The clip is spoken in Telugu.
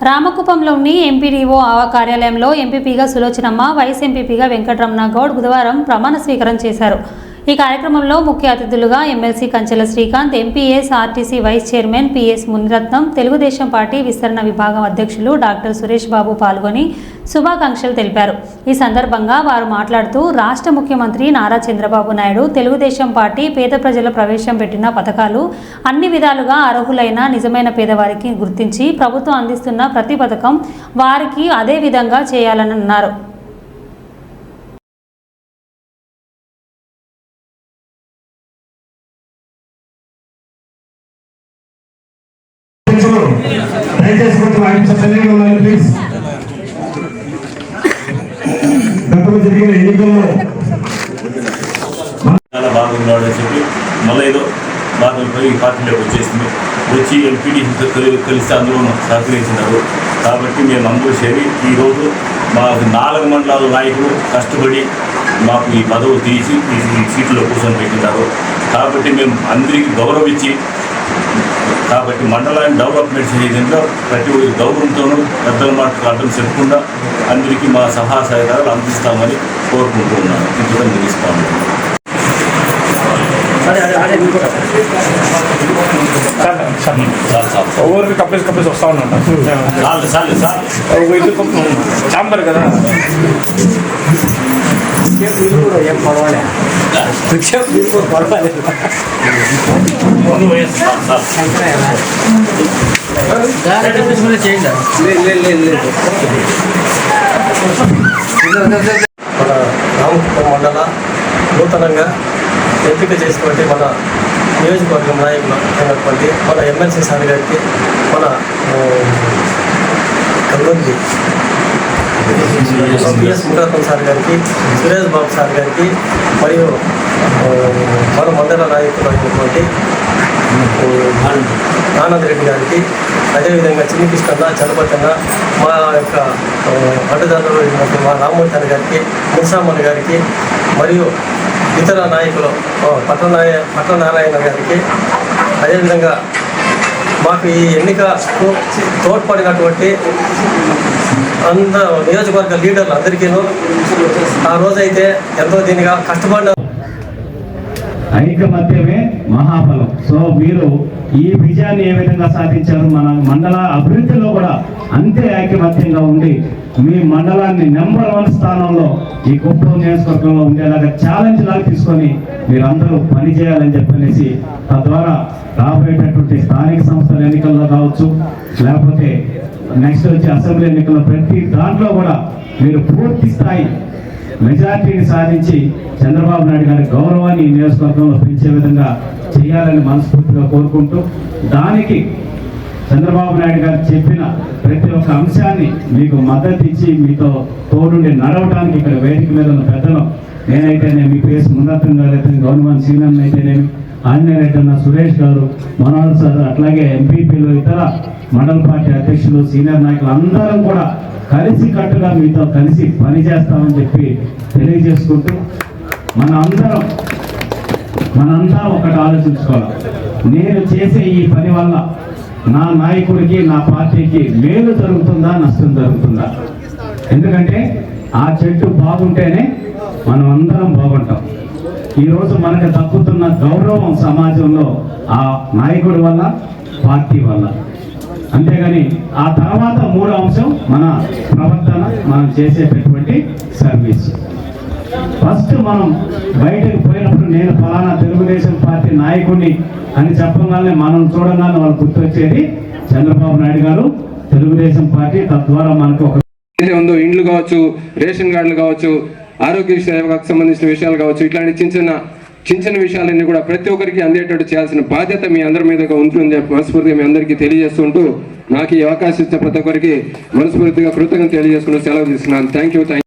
రామకుప్పంలోని ఎంపీడీఓ కార్యాలయంలో ఎంపీపీగా సులోచనమ్మ, వైస్ ఎంపీపీగా వెంకటరమణ గౌడ్ బుధవారం ప్రమాణ స్వీకారం చేశారు. ఈ కార్యక్రమంలో ముఖ్య అతిథులుగా MLC Kanchela Srikanth, MPS RTC vice chairman PS Munirathnam, Telugu Desam party విస్తరణ విభాగం అధ్యక్షులు డాక్టర్ సురేష్ బాబు పాల్గొని శుభాకాంక్షలు తెలిపారు. ఈ సందర్భంగా వారు మాట్లాడుతూ రాష్ట్ర ముఖ్యమంత్రి నారా చంద్రబాబు నాయుడు తెలుగుదేశం పార్టీ పేద ప్రజల ప్రవేశం పెట్టిన పథకాలు అన్ని విధాలుగా అర్హులైన నిజమైన పేదవారికి గుర్తించి ప్రభుత్వం అందిస్తున్న ప్రతి పథకం వారికి అదే విధంగా చేయాలని అన్నారు. చాలా బాగున్నాడని చెప్పి మళ్ళీ ఏదో బాధలపై ఈ పార్టీలోకి వచ్చి ఎంపీడీతో కలిసి అందరూ సహకరించినారు. కాబట్టి మేము అందరూ చేరి ఈరోజు మా 4 మండలాల నాయకులు కష్టపడి మాకు ఈ పదవులు తీసి ఈ సీట్లో కూర్చొని పెట్టినారు. కాబట్టి మేము అందరికీ గౌరవించి కాబట్టి మండలాన్ని డెవలప్మెంట్ చేయడంలో ప్రతి ఒక్కరి గౌరవంతోనూ పెద్దల మాటకు అర్థం చెప్పకుండా అందరికీ మా సహాయ సహకారాలు అందిస్తామని కోరుకుంటున్నాను. ఇందులో ముగిస్తాము. ఒవ్వరికి కప్పేసి వస్తా ఉన్నా చాంబర్ కదా ఏం పర్వాలేదు మన రామకుప్పం మండల నూతనంగా ఎంపిక చేసినటువంటి మన నియోజకవర్గం నాయకులు అయినటువంటి మన ఎమ్మెల్సీ సార్ గారికి, మన కల్లూరి పిఎస్ మునిరత్నం సార్ గారికి, సురేష్ బాబు సార్ గారికి, మరియు మన మండల నాయకులు అయినటువంటి ఆనంద్ రెడ్డి గారికి, అదేవిధంగా చిన్ని కృష్ణ, చలపతన్న, మా యొక్క అండదారులు మా రామ్మూర్తి గారికి, మున్సామన్ గారికి, మరియు ఇతర నాయకులు పట్లనారాయణ గారికి, అదేవిధంగా మాకు ఈ ఎన్నికకు తోడ్పడినటువంటి నియోజకవర్గ లీడర్లు అందరికీను ఆ రోజైతే ఎంతో దీనిగా కష్టపడిన ఐకమత్యమే మహాఫలం. సో మీరు ఈ విజయాన్ని ఏ విధంగా సాధించారు? మన మండల అభివృద్ధిలో కూడా అంతే ఐకమత్యంగా ఉండి మీ మండలాన్ని నెంబర్ 1 స్థానంలో ఈ కుప్పం నియోజకవర్గంలో ఉండేలాగా ఛాలెంజ్ లాగా తీసుకొని మీరందరూ పనిచేయాలని చెప్పనేసి తద్వారా రాబోయేటటువంటి స్థానిక సంస్థల ఎన్నికల్లో కావచ్చు, లేకపోతే నెక్స్ట్ వచ్చే అసెంబ్లీ ఎన్నికల్లో ప్రతి దాంట్లో కూడా మీరు పూర్తి స్థాయి మెజార్టీని సాధించి చంద్రబాబు నాయుడు గారి గౌరవాన్ని ఈ నియోజకవర్గంలో పెంచే విధంగా చేయాలని మనస్ఫూర్తిగా కోరుకుంటూ, దానికి చంద్రబాబు నాయుడు గారు చెప్పిన ప్రతి ఒక్క అంశాన్ని మీకు మద్దతు ఇచ్చి మీతో తోడుండి నడవడానికి ఇక్కడ వేదిక మీద ఉన్న పెద్దలు నేనైతేనేమి, మీ పేస్ మునిరత్నం గారు అయితే, గవర్నమెంట్ సీనియర్ అయితేనేమి, ఆంజనేయ రెడ్డి అన్న, సురేష్ గారు, మనోహర్ సార్, అట్లాగే ఎంపీపీలు, ఇతర మండల పార్టీ అధ్యక్షులు, సీనియర్ నాయకులు అందరం కూడా కలిసి కట్టుగా మీతో కలిసి పనిచేస్తామని చెప్పి తెలియజేసుకుంటూ మనంతా ఒకటి ఆలోచించుకోవాలి. నేను చేసే ఈ పని వల్ల నా నాయకుడికి, నా పార్టీకి మేలు జరుగుతుందా, నష్టం జరుగుతుందా? ఎందుకంటే ఆ చెట్టు బాగుంటేనే మనం అందరం బాగుంటాం. ఈరోజు మనకు దక్కుతున్న గౌరవం సమాజంలో ఆ నాయకుడి వల్ల, పార్టీ వల్ల. అంతేగాని ఆ తర్వాత 3వ అంశం మన ప్రవర్తన, మనం చేసేటటువంటి సర్వీస్. ఫస్ట్ మనం బయటకు పోయినప్పుడు నేను ఫలానా తెలుగుదేశం పార్టీ నాయకుడిని అని చెప్పగానే మనం చూడగానే వాళ్ళు గుర్తొచ్చేది చంద్రబాబు నాయుడు గారు, తెలుగుదేశం పార్టీ. తద్వారా మనకు ఒక ఉందో ఇండ్లు కావచ్చు, రేషన్ కార్డులు కావచ్చు, ఆరోగ్య సేవకు సంబంధించిన విషయాలు కావచ్చు, ఇట్లాంటి చిన్న చిన్న విషయాలన్నీ కూడా ప్రతి ఒక్కరికి అందేటట్టు చేయాల్సిన బాధ్యత మీ అందరి మీదగా ఉంటుందని చెప్పి మనస్ఫూర్తిగా మీ అందరికీ తెలియజేస్తుంటూ, నాకు ఈ అవకాశం ఇచ్చిన ప్రతి ఒక్కరికి మనస్ఫూర్తిగా కృతజ్ఞతలు తెలియజేసుకుంటూ సెలవు తీసుకున్నాను. Thank you.